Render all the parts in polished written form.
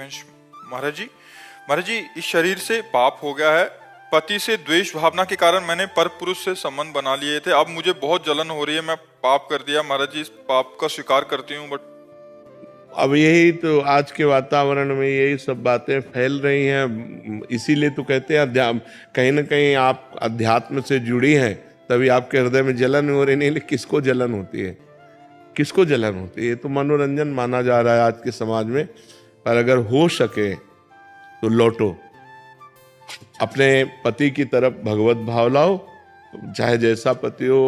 दिव्यांश। महाराज जी, इस शरीर से पाप हो गया है। पति से द्वेष भावना के कारण मैंने पर पुरुष से संबंध बना लिए थे। अब मुझे बहुत जलन हो रही है। मैं पाप कर दिया महाराज जी, इस पाप का स्वीकार करती हूँ, बट अब यही तो आज के वातावरण में यही सब बातें फैल रही हैं। इसीलिए तो कहते हैं कहीं ना कहीं आप अध्यात्म से जुड़ी हैं, तभी आपके हृदय में जलन हो रही। नहीं, किसको जलन होती है? किसको जलन होती है? तो मनोरंजन माना जा रहा है आज के समाज में। पर अगर हो सके तो लौटो, अपने पति की तरफ भगवत भाव लाओ। चाहे जैसा पति हो,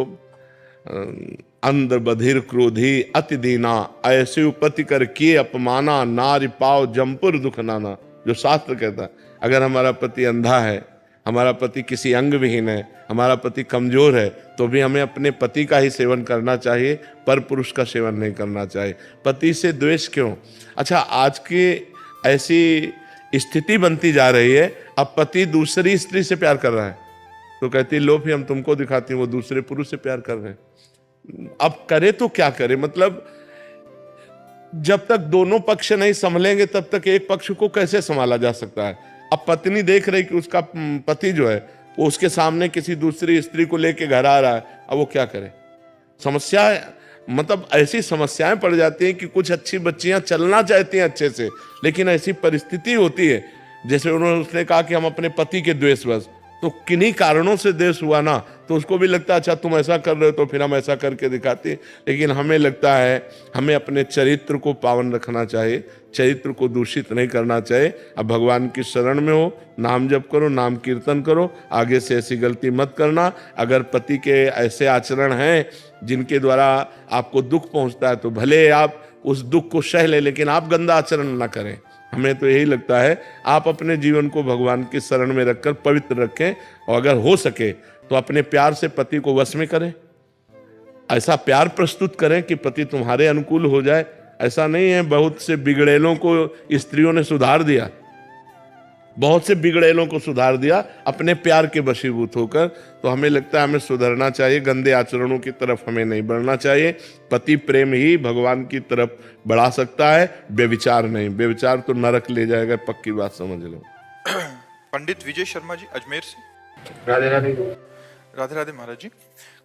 अंध बधिर क्रोधी अति दीना, ऐसे पति कर किए अपमाना, नारी पाव जमपुर दुख नाना। जो शास्त्र कहता है, अगर हमारा पति अंधा है, हमारा पति किसी अंग विहीन है, हमारा पति कमजोर है, तो भी हमें अपने पति का ही सेवन करना चाहिए, पर पुरुष का सेवन नहीं करना चाहिए। पति से द्वेष क्यों? अच्छा, आज की ऐसी स्थिति बनती जा रही है, अब पति दूसरी स्त्री से प्यार कर रहा है तो कहती लो फिर हम तुमको दिखाती हूँ, वो दूसरे पुरुष से प्यार कर रहे हैं। अब करे तो क्या करे? मतलब जब तक दोनों पक्ष नहीं संभलेंगे तब तक एक पक्ष को कैसे संभाला जा सकता है? अब पत्नी देख रही कि उसका पति जो है वो उसके सामने किसी दूसरी स्त्री को लेके घर आ रहा है, अब वो क्या करे? समस्या, मतलब ऐसी समस्याएं पड़ जाती हैं कि कुछ अच्छी बच्चियां चलना चाहती हैं अच्छे से, लेकिन ऐसी परिस्थिति होती है, जैसे उसने कहा कि हम अपने पति के द्वेषवश, तो किन्हीं कारणों से द्वेष हुआ ना, तो उसको भी लगता है अच्छा तुम ऐसा कर रहे हो तो फिर हम ऐसा करके दिखाते हैं। लेकिन हमें लगता है हमें अपने चरित्र को पावन रखना चाहिए, चरित्र को दूषित नहीं करना चाहिए। अब भगवान की शरण में हो, नाम जप करो, नाम कीर्तन करो, आगे से ऐसी गलती मत करना। अगर पति के ऐसे आचरण हैं जिनके द्वारा आपको दुख पहुंचता है तो भले आप उस दुख को सह ले, लेकिन आप गंदा आचरण ना करें। हमें तो यही लगता है आप अपने जीवन को भगवान की शरण में रखकर पवित्र रखें, और अगर हो सके तो अपने प्यार से पति को वश में करें। ऐसा प्यार प्रस्तुत करें कि पति तुम्हारे अनुकूल हो जाए। ऐसा नहीं है, बहुत से बिगड़ेलों को स्त्रियों ने सुधार दिया, बहुत से बिगड़ेलों को सुधार दिया अपने प्यार के वशीभूत होकर। तो हमें लगता है हमें सुधरना चाहिए, गंदे आचरणों की तरफ हमें नहीं बढ़ना चाहिए। पति प्रेम ही भगवान की तरफ बढ़ा सकता है, व्यभिचार नहीं। व्यभिचार तो नरक ले जाएगा, पक्की बात समझ लो। पंडित विजय शर्मा जी अजमेर से। राधे राधे। राधे राधे महाराज जी।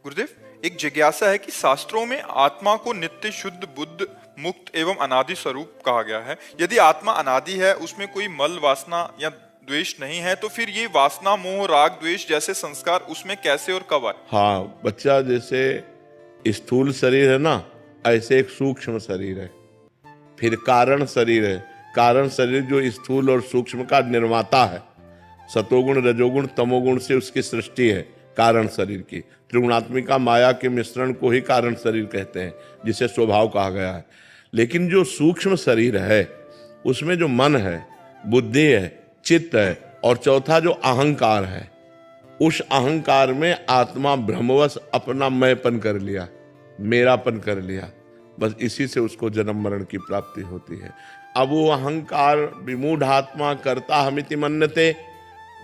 गुरुदेव, एक जिज्ञासा है कि शास्त्रों में आत्मा को नित्य, शुद्ध, बुद्ध, मुक्त एवं अनादि स्वरूप कहा गया है। यदि आत्मा अनादि है, उसमें कोई मल वासना या द्वेष नहीं है, तो फिर ये वासना, मोह, राग, द्वेष जैसे संस्कार उसमें कैसे और कब आए? हाँ, बच्चा जैसे स्थूल शरीर है ना, ऐसे एक सूक्ष्म शरीर है, फिर कारण शरीर है। कारण शरीर जो स्थूल और सूक्ष्म का निर्माता है, सतोगुण, रजोगुण, तमोगुण से उसकी सृष्टि है। कारण शरीर की त्रिगुणात्मिका माया के मिश्रण को ही कारण शरीर कहते हैं, जिसे स्वभाव कहा गया है। लेकिन जो सूक्ष्म शरीर है उसमें जो मन है, बुद्धि है, चित्त है, और चौथा जो अहंकार है, उस अहंकार में आत्मा भ्रमवश अपना मैंपन कर लिया, मेरापन कर लिया। बस इसी से उसको जन्म मरण की प्राप्ति होती है। अब वो अहंकार विमूढ़ आत्मा करता हमिति मन्यते,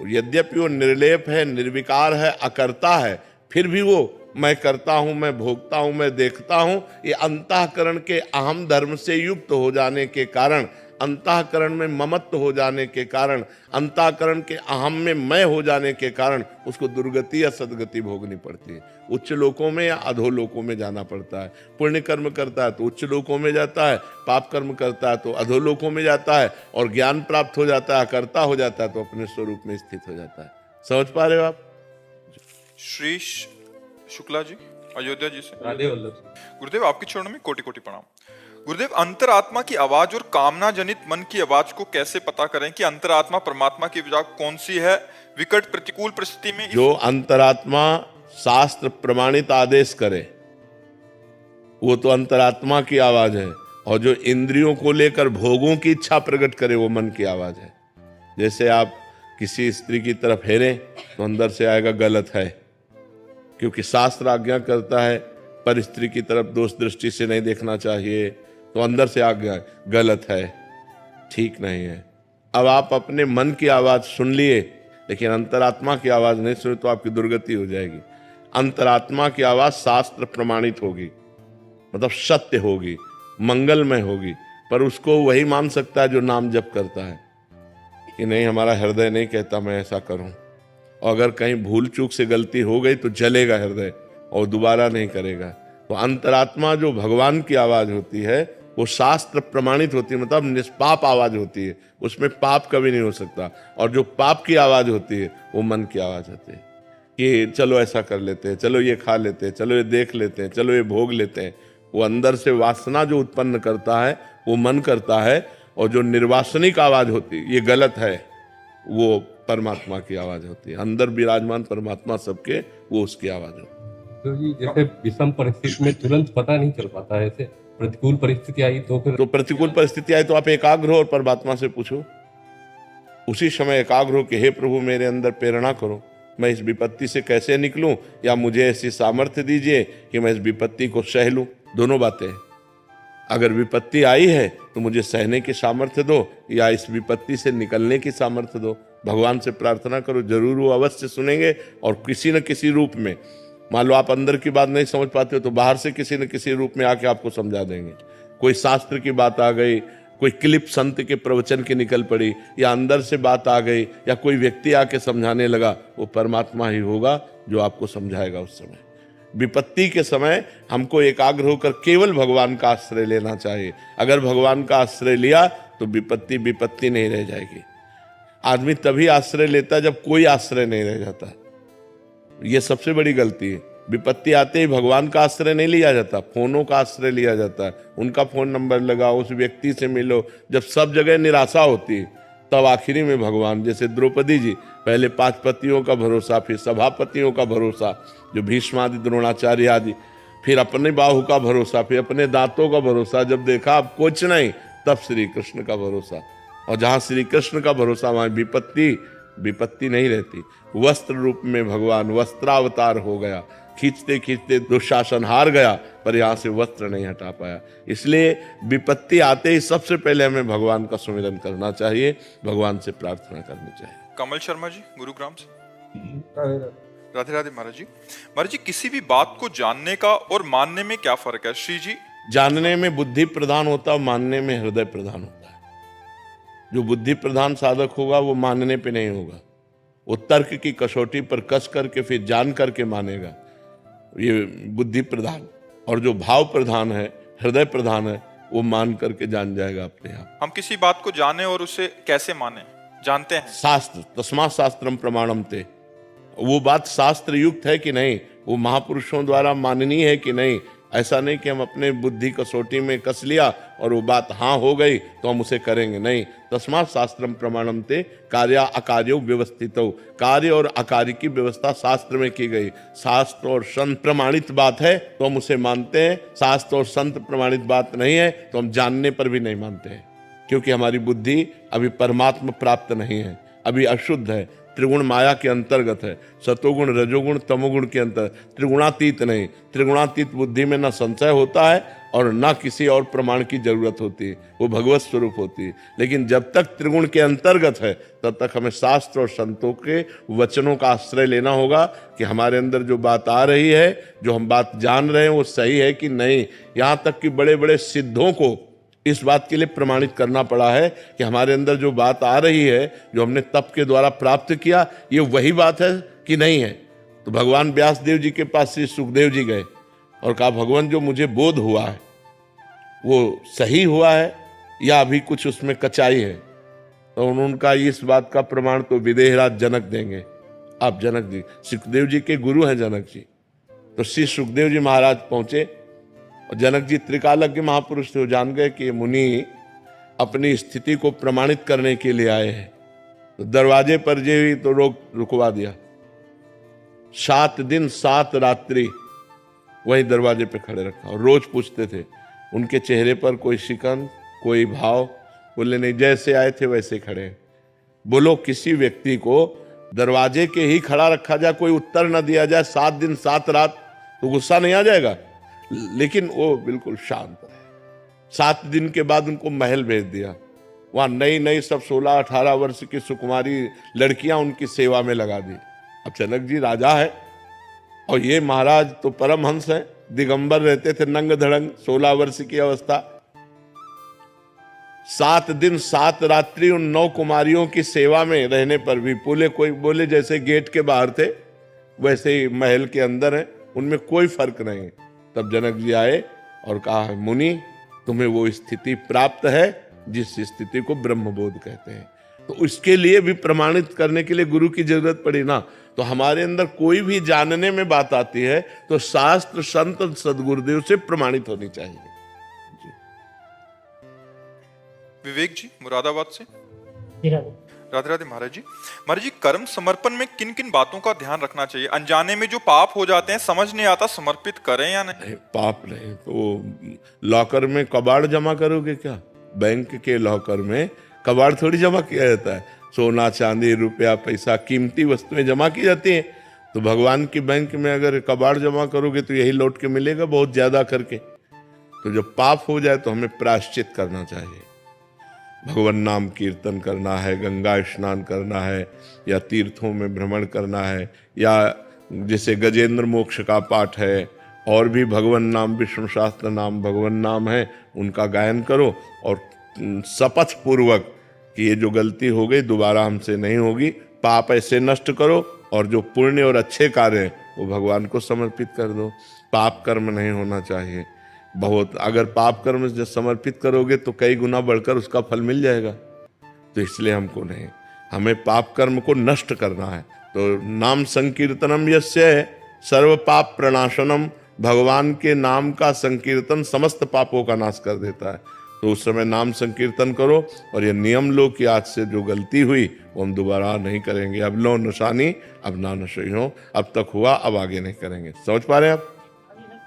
यद्यपि वो निर्लेप है, निर्विकार है, अकर्ता है, फिर भी वो मैं करता हूं, मैं भोगता हूं, मैं देखता हूं। ये अंतःकरण के अहम धर्म से युक्त हो जाने के कारण, अंतःकरण में ममत्व हो जाने के कारण, अंतःकरण के अहम में मैं हो जाने के कारण उसको दुर्गति या सदगति भोगनी पड़ती है। उच्च लोकों में या अधोलोकों में जाना पड़ता है। पुण्य कर्म करता है तो उच्च लोकों में जाता है, पाप कर्म करता है तो अधोलोकों में जाता है, और ज्ञान प्राप्त हो जाता है, कर्ता हो जाता है तो अपने स्वरूप में स्थित हो जाता है। समझ पा रहे हो आप? श्री शुक्ला जी अयोध्या जी से। राधे वल्लभ। गुरुदेव, आपके चरणों में कोटि कोटि प्रणाम। गुरुदेव, अंतरात्मा की आवाज और कामना जनित मन की आवाज को कैसे पता करें कि अंतरात्मा परमात्मा की आवाज कौन सी है? विकट प्रतिकूल परिस्थिति में जो अंतरात्मा शास्त्र प्रमाणित आदेश करे वो तो अंतरात्मा की आवाज है, और जो इंद्रियों को लेकर भोगों की इच्छा प्रकट करे वो मन की आवाज है। जैसे आप किसी स्त्री की तरफ हेरें तो अंदर से आएगा गलत है, क्योंकि शास्त्र आज्ञा करता है पर स्त्री की तरफ दोष दृष्टि से नहीं देखना चाहिए, तो अंदर से आज्ञा गलत है, ठीक नहीं है। अब आप अपने मन की आवाज सुन लिए लेकिन अंतरात्मा की आवाज नहीं सुनी तो आपकी दुर्गति हो जाएगी। अंतरात्मा की आवाज शास्त्र प्रमाणित होगी, मतलब सत्य होगी, मंगलमय होगी। पर उसको वही मान सकता है जो नाम जप करता है कि नहीं, हमारा हृदय नहीं कहता मैं ऐसा करूं। और अगर कहीं भूल चूक से गलती हो गई तो जलेगा हृदय और दोबारा नहीं करेगा। तो अंतरात्मा जो भगवान की आवाज होती है वो शास्त्र प्रमाणित होती है, मतलब निष्पाप आवाज होती है, उसमें पाप कभी नहीं हो सकता। और जो पाप की आवाज होती है वो मन की आवाज होती है कि चलो ऐसा कर लेते हैं, चलो ये खा लेते हैं, चलो ये देख लेते हैं, चलो ये भोग लेते हैं। वो अंदर से वासना जो उत्पन्न करता है वो मन करता है। और जो निर्वासनिक आवाज होती है ये गलत है, वो परमात्मा की आवाज होती है। अंदर विराजमान परमात्मा सबके, वो उसकी आवाज होती है। तो जी जैसे विषम परिस्थिति में तुरंत पता नहीं चल पाता है, ऐसे प्रतिकूल परिस्थिति आई तो फिर तो प्रतिकूल परिस्थिति आई तो आप एकाग्र हो और परमात्मा से पूछो, उसी समय एकाग्र हो कि हे प्रभु मेरे अंदर प्रेरणा करो, मैं इस विपत्ति से कैसे निकलूं, या मुझे ऐसी सामर्थ्य दीजिए कि मैं इस विपत्ति को सह लूं। दोनों बातें। अगर विपत्ति आई है तो मुझे सहने की सामर्थ्य दो, या इस विपत्ति से निकलने की सामर्थ्य दो। भगवान से प्रार्थना करो, जरूर वो अवश्य सुनेंगे और किसी न किसी रूप में। मान लो आप अंदर की बात नहीं समझ पाते हो तो बाहर से किसी न किसी रूप में आके आपको समझा देंगे। कोई शास्त्र की बात आ गई, कोई क्लिप संत के प्रवचन की निकल पड़ी, या अंदर से बात आ गई, या कोई व्यक्ति आके समझाने लगा, वो परमात्मा ही होगा जो आपको समझाएगा उस समय। विपत्ति के समय हमको एकाग्र होकर केवल भगवान का आश्रय लेना चाहिए। अगर भगवान का आश्रय लिया तो विपत्ति विपत्ति नहीं रह जाएगी। आदमी तभी आश्रय लेता जब कोई आश्रय नहीं रह जाता। ये सबसे बड़ी गलती है। विपत्ति आते ही भगवान का आश्रय नहीं लिया जाता, फोनों का आश्रय लिया जाता है। उनका फोन नंबर लगाओ, उस व्यक्ति से मिलो। जब सब जगह निराशा होती है तब आखिरी में भगवान, जैसे द्रौपदी जी, पहले 5 पतियों का भरोसा, फिर सभापतियों का भरोसा जो भीष्मादि द्रोणाचार्य आदि, फिर अपने बाहु का भरोसा, फिर अपने दांतों का भरोसा। जब देखा अब कुछ नहीं, तब श्री कृष्ण का भरोसा। और जहां श्री कृष्ण का भरोसा वहां विपत्ति नहीं रहती। वस्त्र रूप में भगवान वस्त्रावतार हो गया, खींचते खींचते दुशासन हार गया, पर यहाँ से वस्त्र नहीं हटा पाया। इसलिए विपत्ति आते ही सबसे पहले हमें भगवान का सुमिरन करना चाहिए, भगवान से प्रार्थना करनी चाहिए। कमल शर्मा जी, गुरुग्राम से। राधे राधे महाराज जी। महाराज जी, किसी भी बात को जानने का और मानने में क्या फर्क है श्री जी? जानने में बुद्धि प्रधान होता है, मानने में हृदय प्रधान होता है। जो बुद्धि प्रधान साधक होगा वो मानने पे नहीं होगा, वो तर्क की कसौटी पर कस करके फिर जान करके मानेगा, ये बुद्धि प्रधान। और जो भाव प्रधान है, हृदय प्रधान है, वो मान करके जान जाएगा अपने आप। हम किसी बात को जाने और उसे कैसे माने, जानते हैं? शास्त्र, तस्मात् शास्त्रम प्रमाणम ते। वो बात शास्त्र युक्त है कि नहीं, वो महापुरुषों द्वारा माननीय है कि नहीं। ऐसा नहीं कि हम अपने बुद्धि कसौटी में कस लिया और वो बात हाँ हो गई तो हम उसे करेंगे, नहीं। तस्मात् शास्त्रम प्रमाणम ते कार्य अकार्यो व्यवस्थितो। कार्य और अकार्य की व्यवस्था शास्त्र में की गई। शास्त्र और संत प्रमाणित बात है तो हम उसे मानते हैं, शास्त्र और संत प्रमाणित बात नहीं है तो हम जानने पर भी नहीं मानते हैं, क्योंकि हमारी बुद्धि अभी परमात्मा प्राप्त नहीं है, अभी अशुद्ध है, त्रिगुण माया के अंतर्गत है, सतोगुण रजोगुण तमोगुण के अंतर, त्रिगुणातीत नहीं। त्रिगुणातीत बुद्धि में न संशय होता है और न किसी और प्रमाण की जरूरत होती है, वो भगवत स्वरूप होती है। लेकिन जब तक त्रिगुण के अंतर्गत है तब तक हमें शास्त्र और संतों के वचनों का आश्रय लेना होगा कि हमारे अंदर जो बात आ रही है, जो हम बात जान रहे हैं, वो सही है कि नहीं। यहाँ तक कि बड़े बड़े सिद्धों को इस बात के लिए प्रमाणित करना पड़ा है कि हमारे अंदर जो बात आ रही है, जो हमने तप के द्वारा प्राप्त किया, ये वही बात है कि नहीं है। तो भगवान व्यास देव जी के पास श्री सुखदेव जी गए और कहा, भगवान जो मुझे बोध हुआ है वो सही हुआ है या अभी कुछ उसमें कचाई है? तो उन्होंने कहा, इस बात का प्रमाण तो विदेहराज जनक देंगे। आप जनक जी, सुखदेव जी के गुरु हैं जनक जी। तो श्री सुखदेव जी महाराज पहुंचे और जनक जी त्रिकालज्ञ महापुरुष थे, वो जान गए कि मुनि अपनी स्थिति को प्रमाणित करने के लिए आए हैं। तो दरवाजे पर जे तो रुकवा दिया। 7 दिन 7 रात्रि वही दरवाजे पे खड़े रखा और रोज पूछते थे। उनके चेहरे पर कोई शिकन, कोई भाव, बोले नहीं, जैसे आए थे वैसे खड़े। बोलो, किसी व्यक्ति को दरवाजे के ही खड़ा रखा जाए, कोई उत्तर न दिया जाए 7 दिन 7 रात, तो गुस्सा नहीं आ जाएगा? लेकिन वो बिल्कुल शांत रहे। 7 दिन के बाद उनको महल भेज दिया। वहां नई नई सब 16-18 वर्ष की सुकुमारी लड़कियां उनकी सेवा में लगा दी। अब जनक जी राजा है और ये महाराज तो परमहंस है, दिगंबर रहते थे, नंग धड़ंग, 16 वर्ष की अवस्था। 7 दिन 7 रात्रि उन 9 कुमारियों की सेवा में रहने पर भी बोले जैसे गेट के बाहर थे वैसे ही महल के अंदर है, उनमें कोई फर्क नहीं है। तब जनक जी आए और कहा, मुनि तुम्हें वो स्थिति प्राप्त है जिस स्थिति को ब्रह्मबोध कहते हैं। तो इसके लिए भी प्रमाणित करने के लिए गुरु की जरूरत पड़ी ना। तो हमारे अंदर कोई भी जानने में बात आती है तो शास्त्र संत सदगुरुदेव से प्रमाणित होनी चाहिए। विवेक जी मुरादाबाद से। राधे राधे राधे महाराज जी। महाराज जी, कर्म समर्पण में किन किन बातों का ध्यान रखना चाहिए? अनजाने में जो पाप हो जाते हैं, समझ नहीं आता समर्पित करें या नहीं। पाप नहीं तो लॉकर में कबाड़ जमा करोगे क्या? बैंक के लॉकर में कबाड़ थोड़ी जमा किया जाता है। सोना चांदी रुपया पैसा कीमती वस्तुएं जमा की जाती हैं। तो भगवान की बैंक में अगर कबाड़ जमा करोगे तो यही लौट के मिलेगा बहुत ज्यादा करके। तो जब पाप हो जाए तो हमें प्रायश्चित करना चाहिए। भगवान नाम कीर्तन करना है, गंगा स्नान करना है, या तीर्थों में भ्रमण करना है, या जैसे गजेंद्र मोक्ष का पाठ है, और भी भगवान नाम विष्णु शास्त्र नाम भगवान नाम है उनका गायन करो और शपथ पूर्वक कि ये जो गलती हो गई दोबारा हमसे नहीं होगी। पाप ऐसे नष्ट करो और जो पुण्य और अच्छे कार्य हैं वो भगवान को समर्पित कर दो। पाप कर्म नहीं होना चाहिए। बहुत अगर पाप कर्म जब समर्पित करोगे तो कई गुना बढ़कर उसका फल मिल जाएगा। तो इसलिए हमको नहीं, हमें पाप कर्म को नष्ट करना है। तो नाम संकीर्तनम यस्य सर्व पाप प्रणाशनम, भगवान के नाम का संकीर्तन समस्त पापों का नाश कर देता है। तो उस समय नाम संकीर्तन करो और ये नियम लो कि आज से जो गलती हुई वो हम दोबारा नहीं करेंगे। अब लो नशानी अब ना नशे हो, अब तक हुआ अब आगे नहीं करेंगे। समझ पा रहे हैं आप?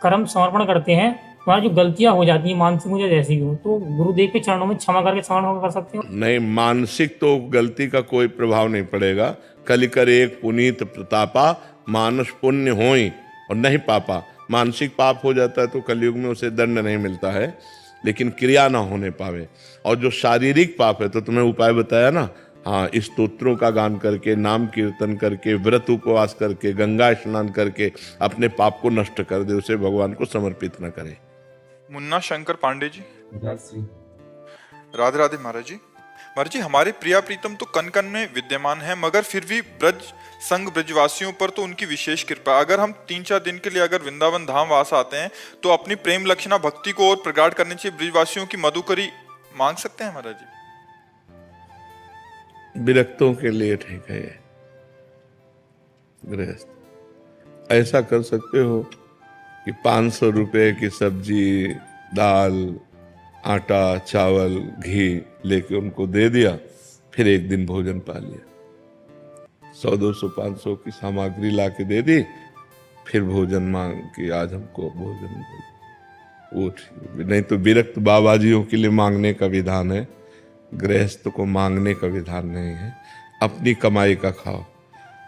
कर्म समर्पण करते हैं, हमारी जो गलतियां हो जाती हैं मानसिक मुझे जैसी भी हो, तो गुरुदेव के चरणों में क्षमा करके समर्पण कर सकते हो। नहीं, मानसिक तो गलती का कोई प्रभाव नहीं पड़ेगा। कलिकर एक पुनीत प्रतापा, मानस पुण्य होई और नहीं पापा। मानसिक पाप हो जाता है तो कलयुग में उसे दंड नहीं मिलता है, लेकिन क्रिया ना होने पावे। और जो शारीरिक पाप है तो तुम्हें उपाय बताया ना, हाँ, स्तोत्रों का गान करके, नाम कीर्तन करके, व्रत उपवास करके, गंगा स्नान करके अपने पाप को नष्ट कर दे, उसे भगवान को समर्पित न करे। मुन्ना शंकर पांडे जी। राजश्री। राधे राधे महाराज जी। महाराज जी, हमारे प्रिया प्रीतम तो कन कन में विद्यमान है, मगर फिर भी ब्रज संग ब्रजवासियों पर तो उनकी विशेष कृपा। अगर हम 3-4 दिन के लिए अगर वृंदावन धाम वास आते हैं तो अपनी प्रेम लक्षणा भक्ति को और प्रगाढ़ करने से ब्रजवासियों की मधुकरी मांग सकते हैं महाराज जी? विरक्तों के लिए ठीक है ये। गृहस्थ ऐसा कर सकते हो कि 500 रुपए की सब्जी, दाल, आटा, चावल, घी लेके उनको दे दिया, फिर एक दिन भोजन पा लिया। 100, 200, 500 की सामग्री ला के दे दी, फिर भोजन मांग कि आज हमको भोजन दे। वो ठीक। नहीं तो विरक्त बाबाजियों के लिए मांगने का विधान है, गृहस्थ को मांगने का विधान नहीं है। अपनी कमाई का खाओ।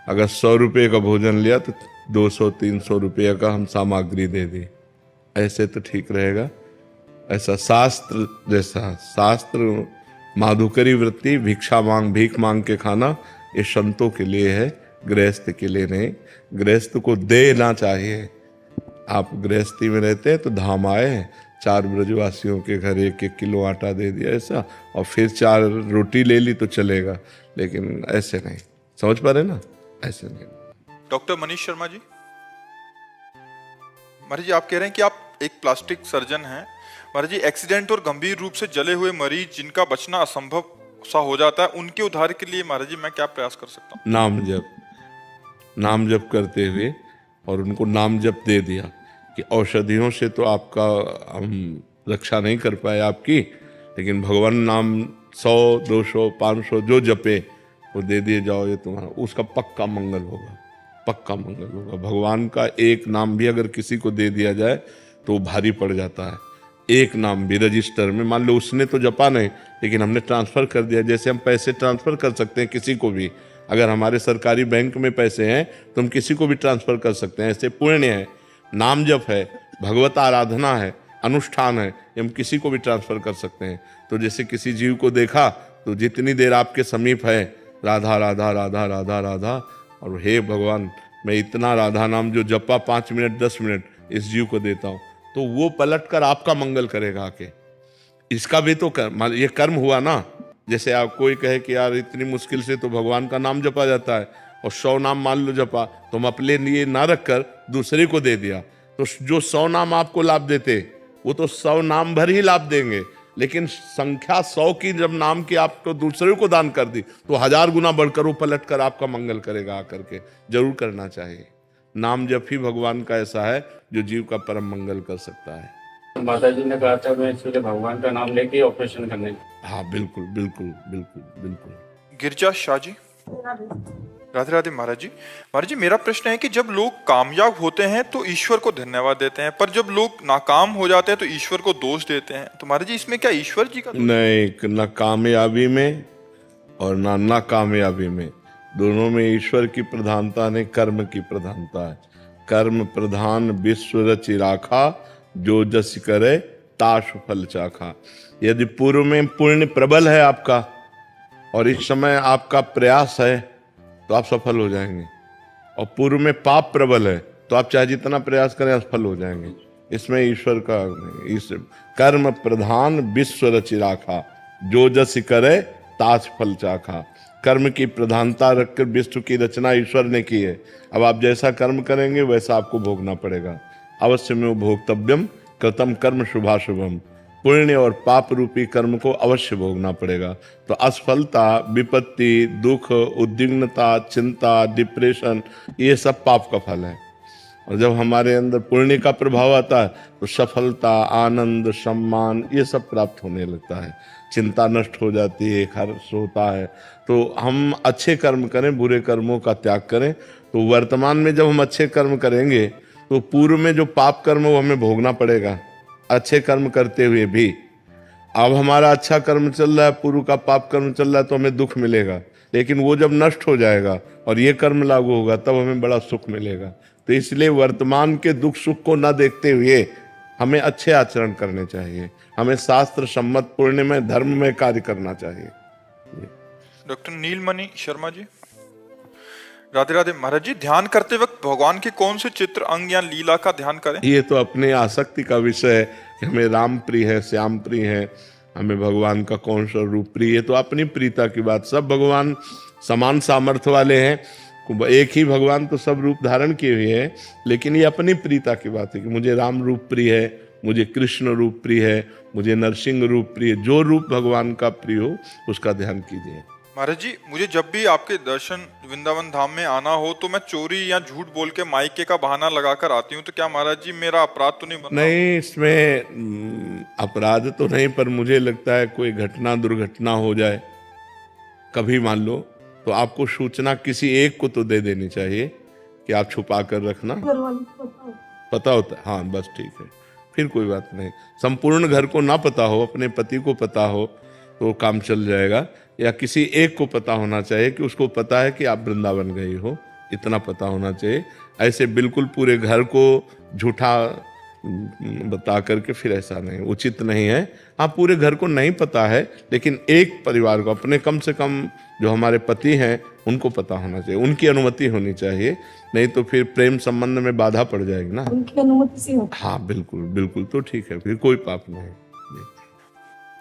अगर 100 रुपये का भोजन लिया तो 200-300 रुपये का हम सामग्री दे दी, ऐसे तो ठीक रहेगा। ऐसा शास्त्र जैसा शास्त्र माधुकरी वृत्ति, भिक्षा मांग, भीख मांग के खाना, ये संतों के लिए है, गृहस्थ के लिए नहीं। गृहस्थ को देना चाहिए। आप गृहस्थी में रहते हैं तो धाम आए, 4 ब्रजवासियों के घर 1-1 किलो आटा दे दिया ऐसा, और फिर 4 रोटी ले ली तो चलेगा, लेकिन ऐसे नहीं। समझ पा रहे ना? ऐसे नहीं। डॉक्टर मनीष शर्मा जी। महाराज जी, आप कह रहे हैं कि आप एक प्लास्टिक सर्जन हैं। महाराज जी, एक्सीडेंट और गंभीर रूप से जले हुए मरीज जिनका बचना असंभव सा हो जाता है, उनके उद्धार के लिए महाराज जी मैं क्या प्रयास कर सकता हूँ? नाम जप करते हुए, और उनको नाम जप दे दिया कि औषधियों से तो आपका हम रक्षा नहीं कर पाए आपकी, लेकिन भगवान नाम 100, 200, 500 जो जपे वो दे दिए जाओ, ये तुम्हारा उसका पक्का मंगल होगा, पक्का मंगल होगा। भगवान का एक नाम भी अगर किसी को दे दिया जाए तो भारी पड़ जाता है। एक नाम भी रजिस्टर में, मान लो उसने तो जपा नहीं लेकिन हमने ट्रांसफर कर दिया, जैसे हम पैसे ट्रांसफर कर सकते हैं किसी को भी, अगर हमारे सरकारी बैंक में पैसे हैं तो हम किसी को भी ट्रांसफर कर सकते हैं। ऐसे पुण्य है, नाम जप है, भगवत आराधना है, अनुष्ठान है, हम किसी को भी ट्रांसफर कर सकते हैं। तो जैसे किसी जीव को देखा तो जितनी देर आपके समीप है, राधा राधा राधा राधा राधा, और हे भगवान मैं इतना राधा नाम जो जपा 5 मिनट 10 मिनट इस जीव को देता हूँ, तो वो पलट कर आपका मंगल करेगा आके। इसका भी तो कर्म, ये कर्म हुआ ना। जैसे आप कोई कहे कि यार इतनी मुश्किल से तो भगवान का नाम जपा जाता है, और 100 नाम मान लो जपा, तुम अपने लिए ना रखकर दूसरे को दे दिया, तो जो 100 नाम आपको लाभ देते वो तो 100 नाम भर ही लाभ देंगे, लेकिन संख्या 100 की जब नाम की आपको दूसरे को दान कर दी तो 1000 गुना बढ़कर वो पलट कर आपका मंगल करेगा। आकर के जरूर करना चाहिए। नाम जप ही भगवान का ऐसा है जो जीव का परम मंगल कर सकता है। माता जी ने कहा था मैं इसलिए भगवान का नाम लेके ऑपरेशन करने। हाँ बिल्कुल बिल्कुल बिल्कुल बिल्कुल। गिरजा शाह जी, राधे राधे महाराज जी। महाराज जी, मेरा प्रश्न है कि जब लोग कामयाब होते हैं तो ईश्वर को धन्यवाद देते हैं, पर जब लोग नाकाम हो जाते हैं तो ईश्वर को दोष देते हैं, तो महाराज जी इसमें क्या ईश्वर जी का दोष? नहीं, न कामयाबी में और ना नाकामयाबी में, दोनों में ईश्वर की प्रधानता नहीं, कर्म की प्रधानता है। कर्म प्रधान विश्व रचि राखा, जो जस करे ताश फल चाखा। यदि पूर्व में पुण्य प्रबल है आपका और इस समय आपका प्रयास है तो आप सफल हो जाएंगे, और पूर्व में पाप प्रबल है तो आप चाहे जितना प्रयास करें असफल हो जाएंगे। इसमें ईश्वर का इस कर्म प्रधान विश्व रचि राखा, जो जस करे ताज फल चाखा। कर्म की प्रधानता रखकर विश्व की रचना ईश्वर ने की है। अब आप जैसा कर्म करेंगे वैसा आपको भोगना पड़ेगा। अवश्य में भोक्तव्यम कृतम कर्म शुभाशुभम। पुण्य और पाप रूपी कर्म को अवश्य भोगना पड़ेगा। तो असफलता, विपत्ति, दुख, उद्विग्नता, चिंता, डिप्रेशन, ये सब पाप का फल है। और जब हमारे अंदर पुण्य का प्रभाव आता है तो सफलता, आनंद, सम्मान, ये सब प्राप्त होने लगता है। चिंता नष्ट हो जाती है, हर्ष होता है। तो हम अच्छे कर्म करें, बुरे कर्मों का त्याग करें। तो वर्तमान में जब हम अच्छे कर्म करेंगे तो पूर्व में जो पाप कर्म वो हमें भोगना पड़ेगा, अच्छे कर्म करते हुए भी। अब हमारा अच्छा कर्म चल रहा है, पूर्व का पाप कर्म चल रहा है, तो हमें दुख मिलेगा, लेकिन वो जब नष्ट हो जाएगा और ये कर्म लागू होगा तब हमें बड़ा सुख मिलेगा। तो इसलिए वर्तमान के दुख सुख को न देखते हुए हमें अच्छे आचरण करने चाहिए। हमें शास्त्र सम्मत पुण्य में, धर्म में कार्य करना चाहिए। डॉक्टर नीलमणि शर्मा जी, राधे राधे महाराज जी। ध्यान करते वक्त भगवान के कौन से चित्र, अंग या लीला का ध्यान करें? ये तो अपने आसक्ति का विषय है कि हमें राम प्रिय है, श्याम प्रिय है, हमें भगवान का कौन सा रूप प्रिय है, तो अपनी प्रियता की बात। सब भगवान समान सामर्थ्य वाले हैं, एक ही भगवान तो सब रूप धारण किए हुए हैं, लेकिन ये अपनी प्रियता की बात है कि मुझे राम रूप प्रिय है, मुझे कृष्ण रूप प्रिय है, मुझे नरसिंह रूप प्रिय है। जो रूप भगवान का प्रिय हो उसका ध्यान कीजिए। महाराज जी, मुझे जब भी आपके दर्शन वृंदावन धाम में आना हो तो मैं चोरी या झूठ बोल के माइके का बहाना लगाकर आती हूँ, तो क्या महाराज जी मेरा अपराध तो नहीं बनता? नहीं, इसमें अपराध तो नहीं, पर मुझे लगता है कोई घटना दुर्घटना हो जाए कभी मान लो, तो आपको सूचना किसी एक को तो दे देनी चाहिए कि आप छुपा कर रखना। पता होता है, हाँ बस ठीक है, फिर कोई बात नहीं। संपूर्ण घर को ना पता हो, अपने पति को पता हो तो काम चल जाएगा, या किसी एक को पता होना चाहिए कि उसको पता है कि आप वृंदावन गई हो, इतना पता होना चाहिए। ऐसे बिल्कुल पूरे घर को झूठा बता करके फिर ऐसा नहीं, उचित नहीं है। हाँ, पूरे घर को नहीं पता है, लेकिन एक परिवार को, अपने कम से कम जो हमारे पति हैं उनको पता होना चाहिए, उनकी अनुमति होनी चाहिए, नहीं तो फिर प्रेम संबंध में बाधा पड़ जाएगी ना। उनकी अनुमति से होता हाँ बिल्कुल बिल्कुल, तो ठीक है, फिर कोई पाप नहीं।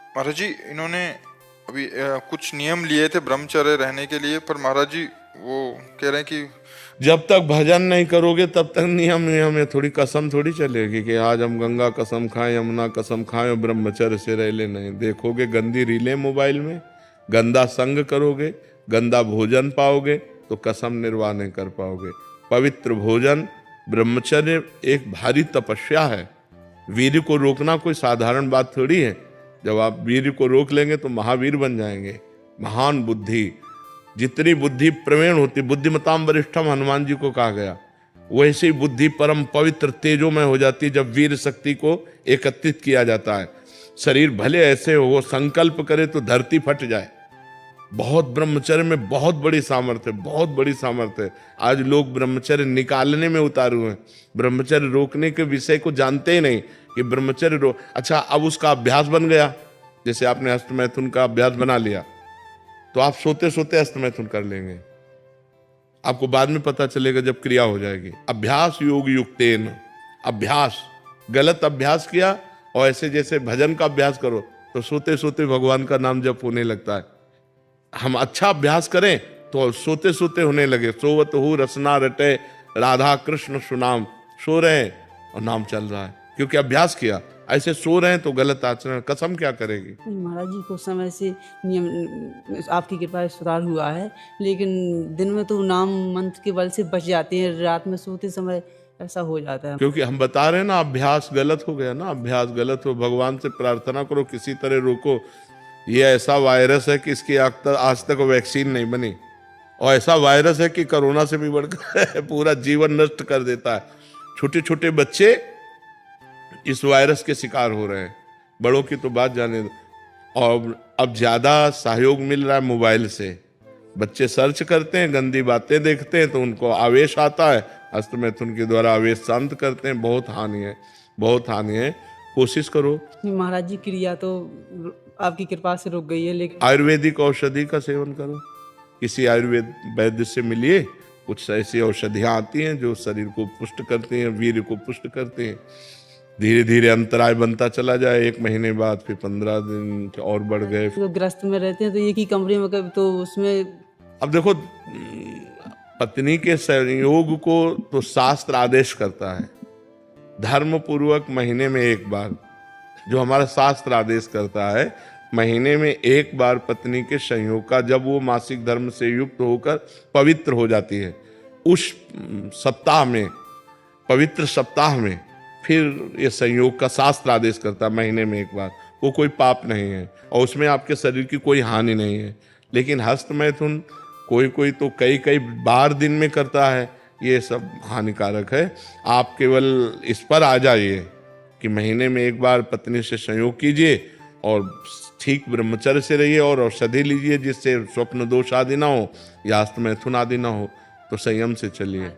महाराज जी, इन्होंने अभी कुछ नियम लिए थे ब्रह्मचर्य रहने के लिए, पर महाराज जी वो कह रहे हैं कि जब तक भजन नहीं करोगे तब तक नियम में थोड़ी कसम थोड़ी चलेगी कि आज हम गंगा कसम खाएं, यमुना कसम खाएं और ब्रह्मचर्य से रह ले। नहीं, देखोगे गंदी रीलें मोबाइल में, गंदा संग करोगे, गंदा भोजन पाओगे तो कसम निर्वाह नहीं कर पाओगे। पवित्र भोजन, ब्रह्मचर्य एक भारी तपस्या है। वीर को रोकना कोई साधारण बात थोड़ी है। जब आप वीर को रोक लेंगे तो महावीर बन जाएंगे। महान बुद्धि, जितनी बुद्धि प्रवीण होती, बुद्धिमताम वरिष्ठम हनुमान जी को कहा गया, वैसे ही बुद्धि परम पवित्र तेजोमय हो जाती है जब वीर शक्ति को एकत्रित किया जाता है। शरीर भले ऐसे हो, वो संकल्प करे तो धरती फट जाए। बहुत ब्रह्मचर्य में बहुत बड़ी सामर्थ्य, बहुत बड़ी सामर्थ्य है। आज लोग ब्रह्मचर्य निकालने में उतारे हुए हैं, ब्रह्मचर्य रोकने के विषय को जानते ही नहीं कि ब्रह्मचर्य अच्छा, अब उसका अभ्यास बन गया। जैसे आपने हस्तमैथुन का अभ्यास बना लिया तो आप सोते सोते हस्तमैथुन कर लेंगे, आपको बाद में पता चलेगा जब क्रिया हो जाएगी। अभ्यास योग युक्तेन, अभ्यास, गलत अभ्यास किया और ऐसे जैसे भजन का अभ्यास करो तो सोते सोते भगवान का नाम जप होने लगता है। हम अच्छा अभ्यास करें तो सोते सोते होने लगे। सोवत हो रसना रटे राधा कृष्ण सुनाम, सो रहे हैं और नाम चल रहा है, क्योंकि अभ्यास किया। ऐसे सो रहे हैं तो गलत आचरण, कसम क्या करेगी। महाराज जी को समय से नियम आपकी कृपा से सुधार हुआ है, लेकिन दिन में तो नाम मंत्र के बल से बच जाते हैं, रात में सोते समय ऐसा हो जाता है। क्योंकि हम बता रहे हैं ना, अभ्यास गलत हो गया ना, अभ्यास गलत हो। भगवान से प्रार्थना करो किसी तरह रोको। ये ऐसा वायरस है कि इसकी आज तक वैक्सीन नहीं बनी, और ऐसा वायरस है कि कोरोना से भी बढ़कर पूरा जीवन नष्ट कर देता है। छोटे छोटे बच्चे इस वायरस के शिकार हो रहे हैं, बड़ों की तो बात जाने दो। और अब ज्यादा सहयोग मिल रहा है मोबाइल से। बच्चे सर्च करते हैं, गंदी बातें देखते हैं तो उनको आवेश आता है, हस्त मैथुन के द्वारा आवेश शांत करते हैं। बहुत हानि है, बहुत हानि है। कोशिश करो। महाराज जी क्रिया तो आपकी कृपा से रुक गई है, लेकिन आयुर्वेदिक औषधि का सेवन करो, किसी आयुर्वेद वैद्य से मिलिए। कुछ ऐसी औषधियां आती हैं जो शरीर को पुष्ट करती हैं, वीर्य को पुष्ट करती हैं। धीरे धीरे अंतराय बनता चला जाए, 1 महीने बाद फिर 15 दिन और बढ़ गए। तो ग्रस्त में रहते हैं तो एक ही कमरे में कभी तो उसमें अब देखो, पत्नी के संयोग को तो शास्त्र आदेश करता है, धर्म पूर्वक महीने में 1 बार, जो हमारा शास्त्र आदेश करता है, महीने में 1 बार पत्नी के संयोग का, जब वो मासिक धर्म से युक्त होकर पवित्र हो जाती है, उस सप्ताह में, पवित्र सप्ताह में फिर ये संयोग का शास्त्र आदेश करता है महीने में 1 बार। वो कोई पाप नहीं है और उसमें आपके शरीर की कोई हानि नहीं है। लेकिन हस्त मैथुन कोई कोई तो कई बार दिन में करता है, ये सब हानिकारक है। आप केवल इस पर आ जाइए कि महीने में 1 बार पत्नी से संयोग कीजिए और ठीक ब्रह्मचर्य से रहिए और औषधि लीजिए जिससे स्वप्न दोष आदि ना हो या हस्त मैथुन आदि ना हो, तो संयम से चलिए।